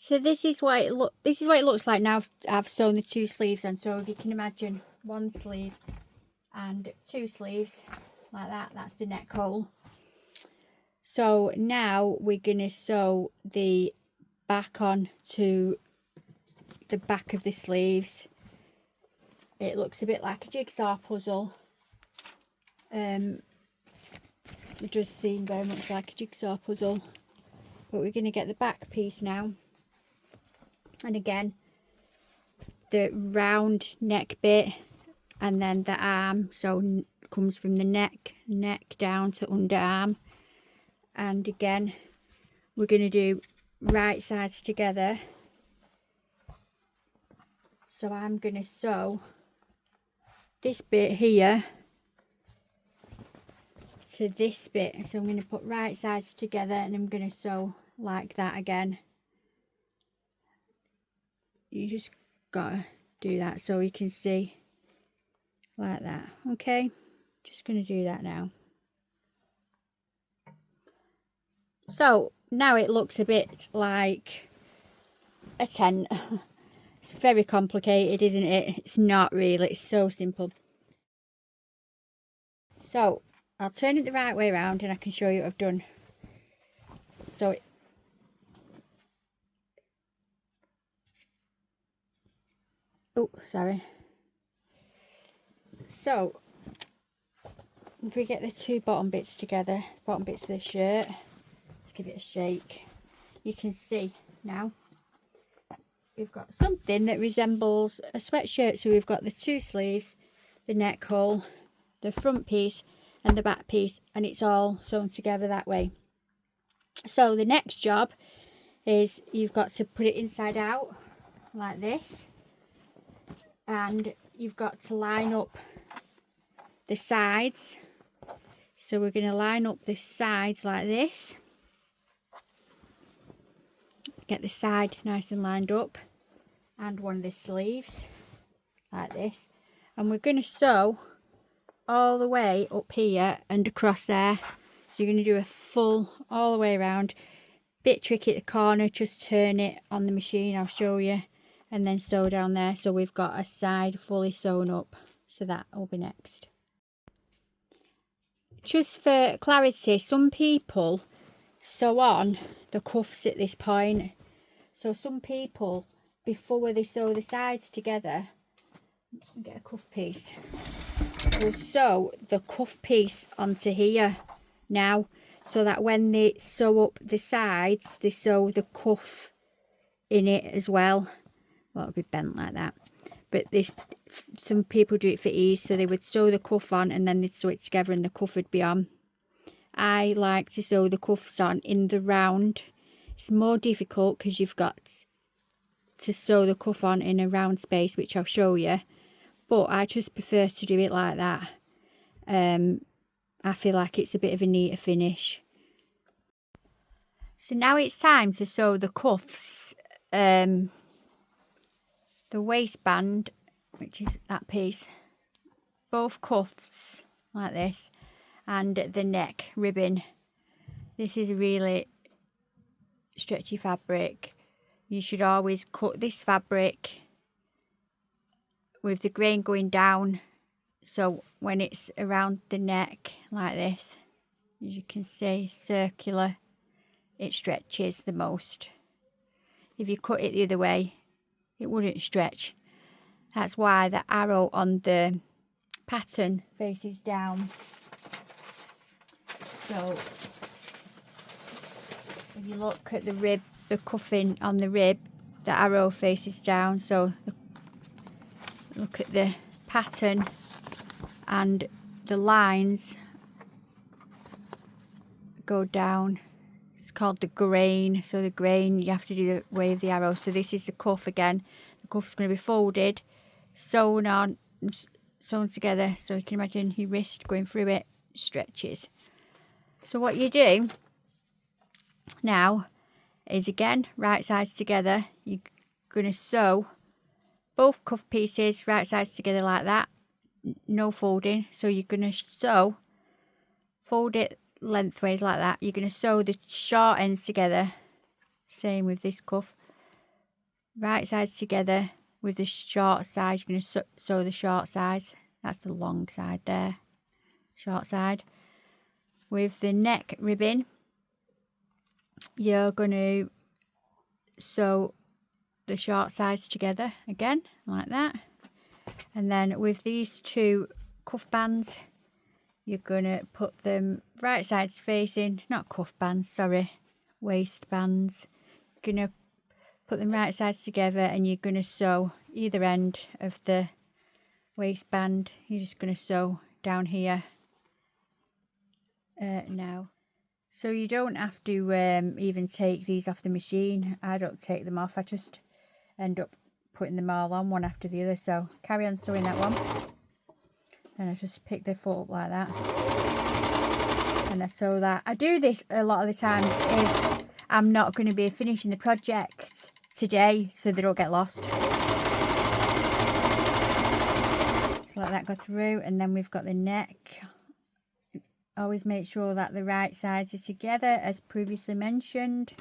So this is what it looks like now I've sewn the two sleeves on. So if you can imagine one sleeve and two sleeves like that, that's the neck hole. So now we're gonna sew the back on to the back of the sleeves. It looks a bit like a jigsaw puzzle. It does seem very much like a jigsaw puzzle, but we're going to get the back piece now. And again, the round neck bit, and then the arm, so comes from the neck down to underarm. And again, we're going to do right sides together. So I'm going to sew this bit here to this bit. So I'm going to put right sides together and I'm going to sew like that again. You just gotta do that so you can see like that. Okay, just going to do that now. So now it looks a bit like a tent. It's very complicated, isn't it? It's not really, it's so simple. So I'll turn it the right way around and I can show you what I've done. So oh, sorry. So if we get the two bottom bits together, bottom bits of the shirt, let's give it a shake. You can see now we've got something that resembles a sweatshirt. So we've got the two sleeves, the neck hole, the front piece and the back piece, and it's all sewn together that way. So the next job is you've got to put it inside out like this, and you've got to line up the sides. So we're going to line up the sides like this, get the side nice and lined up, and one of the sleeves like this, and we're going to sew all the way up here and across there. So you're going to do a full all the way around. Bit tricky at the corner, just turn it on the machine, I'll show you, and then sew down there. So we've got a side fully sewn up, so that will be next. Just for clarity, some people sew on the cuffs at this point. So some people, before they sew the sides together, get a cuff piece, will sew the cuff piece onto here now, so that when they sew up the sides, they sew the cuff in it as well. Well, it'll be bent like that, but this, some people do it for ease, so they would sew the cuff on and then they'd sew it together and the cuff would be on. I like to sew the cuffs on in the round. It's more difficult because you've got to sew the cuff on in a round space, which I'll show you, but I just prefer to do it like that. I feel like it's a bit of a neater finish. So now it's time to sew the cuffs, the waistband, which is that piece, both cuffs like this, and the neck ribbon. This is a really stretchy fabric. You should always cut this fabric with the grain going down, so when it's around the neck like this, as you can see, circular, it stretches the most. If you cut it the other way, it wouldn't stretch. That's why the arrow on the pattern faces down. So if you look at the rib, the cuffing on the rib, the arrow faces down. So look at the pattern and the lines go down. It's called the grain. So the grain, you have to do the way of the arrow. So this is the cuff again. The cuff's going to be folded, sewn on, sewn together. So you can imagine your wrist going through it, stretches. So what you do now is, again, right sides together. You're going to sew both cuff pieces right sides together like that, no folding. So you're going to sew, fold it lengthways like that. You're going to sew the short ends together, same with this cuff, right sides together with the short side. You're going to sew the short sides. That's the long side there, short side. With the neck ribbing, you're going to sew the short sides together again, like that. And then with these two cuff bands, you're going to put them right sides facing, not cuff bands, sorry, waist bands. You're going to put them right sides together, and you're going to sew either end of the waistband. You're just going to sew down here now. So you don't have to even take these off the machine. I don't take them off. I just end up putting them all on one after the other. So carry on sewing that one. And I just pick the foot up like that. And I sew that. I do this a lot of the times if I'm not going to be finishing the project today, so they don't get lost. So let that go through, and then we've got the neck. Always make sure that the right sides are together as previously mentioned.